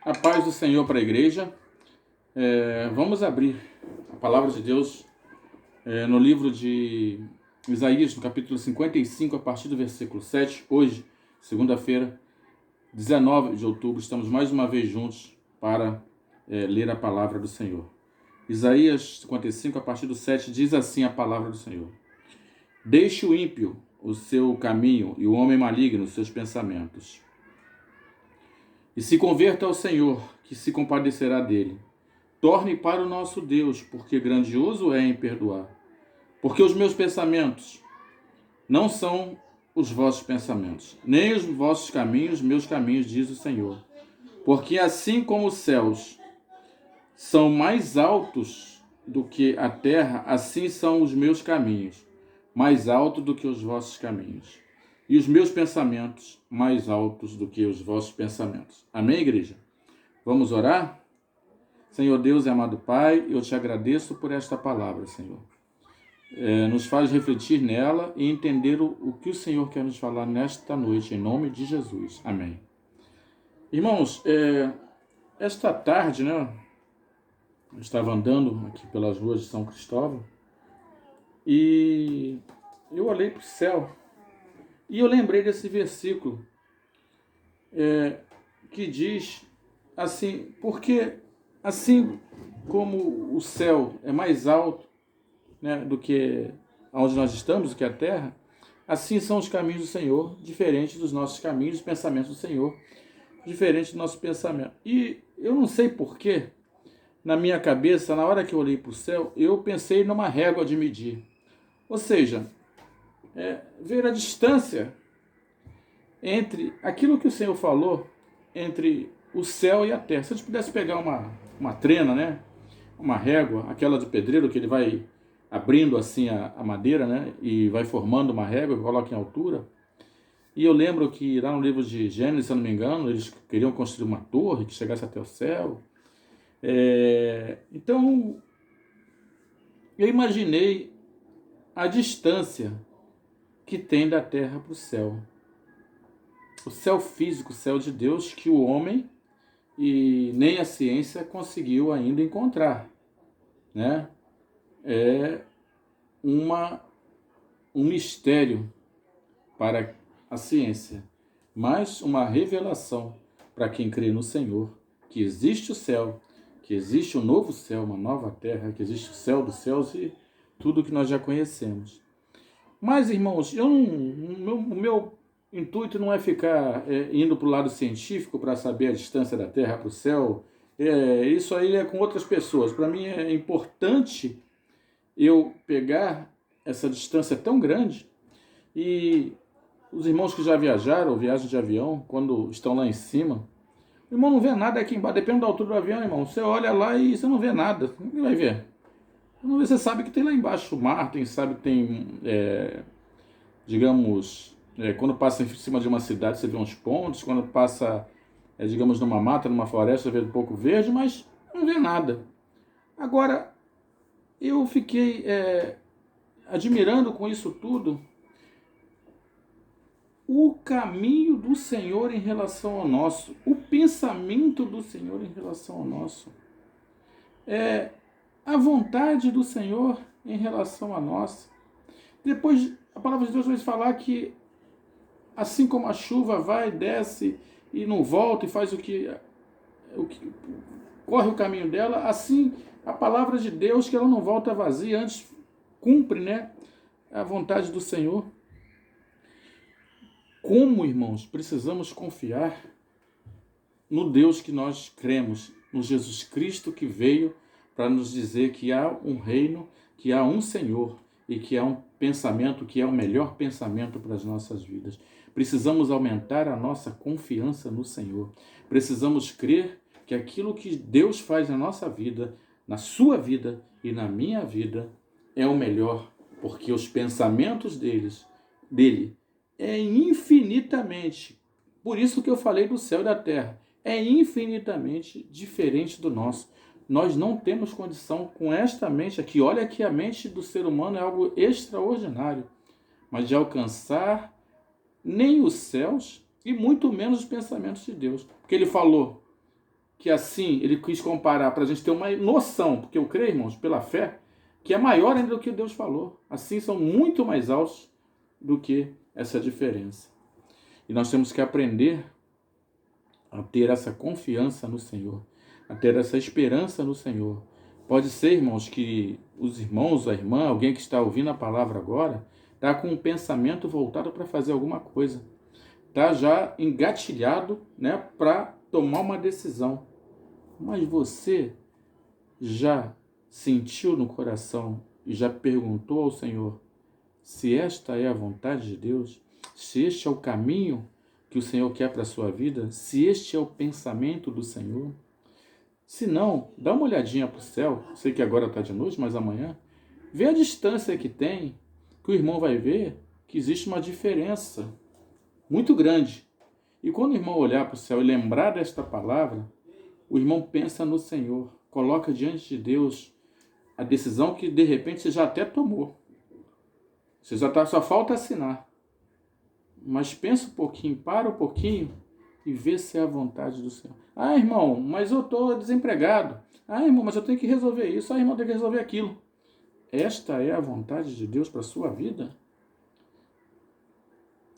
A paz do Senhor para a igreja. Vamos abrir a palavra de Deus no livro de Isaías, no capítulo 55, a partir do versículo 7. Hoje, segunda-feira, 19 de outubro, estamos mais uma vez juntos para ler a palavra do Senhor. Isaías 55, a partir do 7, diz assim a palavra do Senhor: Deixe o ímpio o seu caminho e o homem maligno os seus pensamentos. E se converta ao Senhor, que se compadecerá dele. Torne para o nosso Deus, porque grandioso é em perdoar. Porque os meus pensamentos não são os vossos pensamentos, nem os vossos caminhos, meus caminhos, diz o Senhor. Porque assim como os céus são mais altos do que a terra, assim são os meus caminhos, mais altos do que os vossos caminhos. E os meus pensamentos mais altos do que os vossos pensamentos. Amém, igreja? Vamos orar? Senhor Deus e amado Pai, eu te agradeço por esta palavra, Senhor. Nos faz refletir nela e entender o que o Senhor quer nos falar nesta noite, em nome de Jesus. Amém. Irmãos, esta tarde, né, eu estava andando aqui pelas ruas de São Cristóvão e eu olhei para o céu e eu lembrei desse versículo que diz assim: porque assim como o céu é mais alto, né, do que onde nós estamos, do que a terra, assim são os caminhos do Senhor, diferentes dos nossos caminhos, os pensamentos do Senhor, diferentes do nosso pensamento. E eu não sei porquê, na minha cabeça, na hora que eu olhei para o céu, eu pensei numa régua de medir. Ou seja, ver a distância entre aquilo que o Senhor falou, entre o céu e a terra. Se a gente pudesse pegar uma trena, né, uma régua, aquela de pedreiro, que ele vai abrindo assim a madeira, né, e vai formando uma régua e coloca em altura. E eu lembro que lá no livro de Gênesis, se eu não me engano, eles queriam construir uma torre que chegasse até o céu. Então, eu imaginei a distância que tem da terra para o céu. O céu físico, o céu de Deus, que o homem e nem a ciência conseguiu ainda encontrar, né? É um mistério para a ciência, mas uma revelação para quem crê no Senhor, que existe o céu, que existe um novo céu, uma nova terra, que existe o céu dos céus e tudo que nós já conhecemos. Mas, irmãos, o meu intuito não é ficar indo para o lado científico para saber a distância da Terra para o céu. Isso aí é com outras pessoas. Para mim é importante eu pegar essa distância tão grande, e os irmãos que já viajaram, viagem de avião, quando estão lá em cima, o irmão não vê nada aqui embaixo. Depende da altura do avião, irmão. Você olha lá e você não vê nada. O que vai ver? Você sabe que tem lá embaixo o mar, sabe que tem, digamos, quando passa em cima de uma cidade você vê uns pontos, quando passa, digamos, numa mata, numa floresta, você vê um pouco verde, mas não vê nada. Agora, eu fiquei admirando com isso tudo o caminho do Senhor em relação ao nosso, o pensamento do Senhor em relação ao nosso, a vontade do Senhor em relação a nós. Depois, a palavra de Deus vai falar que assim como a chuva vai, desce e não volta e faz o que corre o caminho dela, assim a palavra de Deus, que ela não volta vazia, antes cumpre, né, a vontade do Senhor. Como, irmãos, precisamos confiar no Deus que nós cremos, no Jesus Cristo que veio para nos dizer que há um reino, que há um Senhor e que há um pensamento que é o melhor pensamento para as nossas vidas. Precisamos aumentar a nossa confiança no Senhor. Precisamos crer que aquilo que Deus faz na nossa vida, na sua vida e na minha vida, é o melhor, porque os pensamentos dele é infinitamente, por isso que eu falei do céu e da terra, é infinitamente diferente do nosso. Nós não temos condição com esta mente aqui. Olha que a mente do ser humano é algo extraordinário, mas de alcançar nem os céus e muito menos os pensamentos de Deus. Porque ele falou que assim, ele quis comparar para a gente ter uma noção, porque eu creio, irmãos, pela fé, que é maior ainda do que Deus falou. Assim, são muito mais altos do que essa diferença. E nós temos que aprender a ter essa confiança no Senhor, a ter essa esperança no Senhor. Pode ser, irmãos, que os irmãos, a irmã, alguém que está ouvindo a palavra agora, está com um pensamento voltado para fazer alguma coisa. Está já engatilhado, né, para tomar uma decisão. Mas você já sentiu no coração e já perguntou ao Senhor se esta é a vontade de Deus? Se este é o caminho que o Senhor quer para a sua vida? Se este é o pensamento do Senhor? Se não, dá uma olhadinha para o céu. Sei que agora está de noite, mas amanhã. Vê a distância que tem, que o irmão vai ver que existe uma diferença muito grande. E quando o irmão olhar para o céu e lembrar desta palavra, o irmão pensa no Senhor, coloca diante de Deus a decisão que de repente você já até tomou. Você só falta assinar. Mas pensa um pouquinho, para um pouquinho e vê se é a vontade do Senhor. Ah, irmão, mas eu estou desempregado. Ah, irmão, mas eu tenho que resolver isso. Ah, irmão, eu tenho que resolver aquilo. Esta é a vontade de Deus para a sua vida?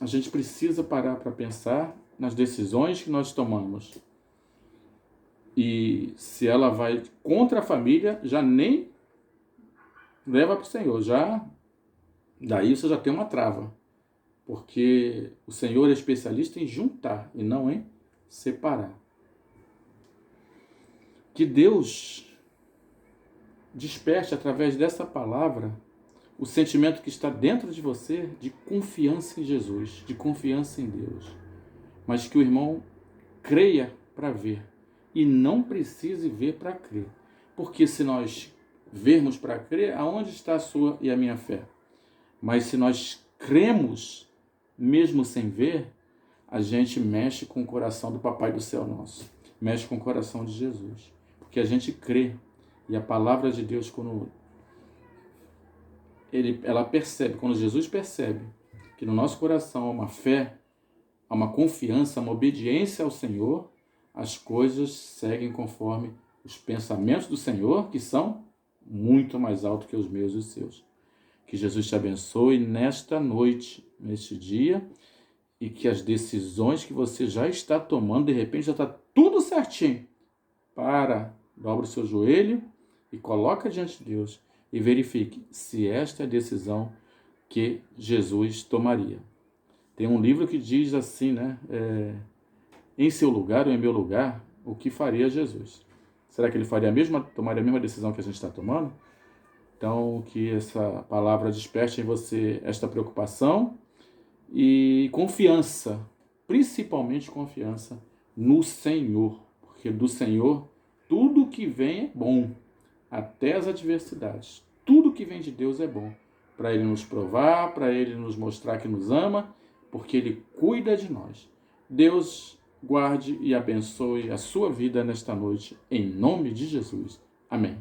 A gente precisa parar para pensar nas decisões que nós tomamos. E se ela vai contra a família, já nem leva para o Senhor. Daí você já tem uma trava. Porque o Senhor é especialista em juntar e não em separar. Que Deus desperte através dessa palavra o sentimento que está dentro de você de confiança em Jesus, de confiança em Deus. Mas que o irmão creia para ver e não precise ver para crer. Porque se nós vermos para crer, aonde está a sua e a minha fé? Mas se nós cremos, mesmo sem ver, a gente mexe com o coração do Papai do Céu nosso. Mexe com o coração de Jesus. Porque a gente crê. E a palavra de Deus, quando ela percebe, quando Jesus percebe que no nosso coração há uma fé, há uma confiança, uma obediência ao Senhor, as coisas seguem conforme os pensamentos do Senhor, que são muito mais altos que os meus e os seus. Que Jesus te abençoe nesta noite, neste dia, e que as decisões que você já está tomando, de repente já está tudo certinho. Dobra o seu joelho e coloca diante de Deus e verifique se esta é a decisão que Jesus tomaria. Tem um livro que diz assim, né? Em seu lugar ou em meu lugar, o que faria Jesus? Será que ele tomaria a mesma decisão que a gente está tomando? Então, que essa palavra desperte em você esta preocupação e confiança, principalmente confiança no Senhor, porque do Senhor tudo que vem é bom, até as adversidades. Tudo que vem de Deus é bom, para Ele nos provar, para Ele nos mostrar que nos ama, porque Ele cuida de nós. Deus guarde e abençoe a sua vida nesta noite, em nome de Jesus. Amém.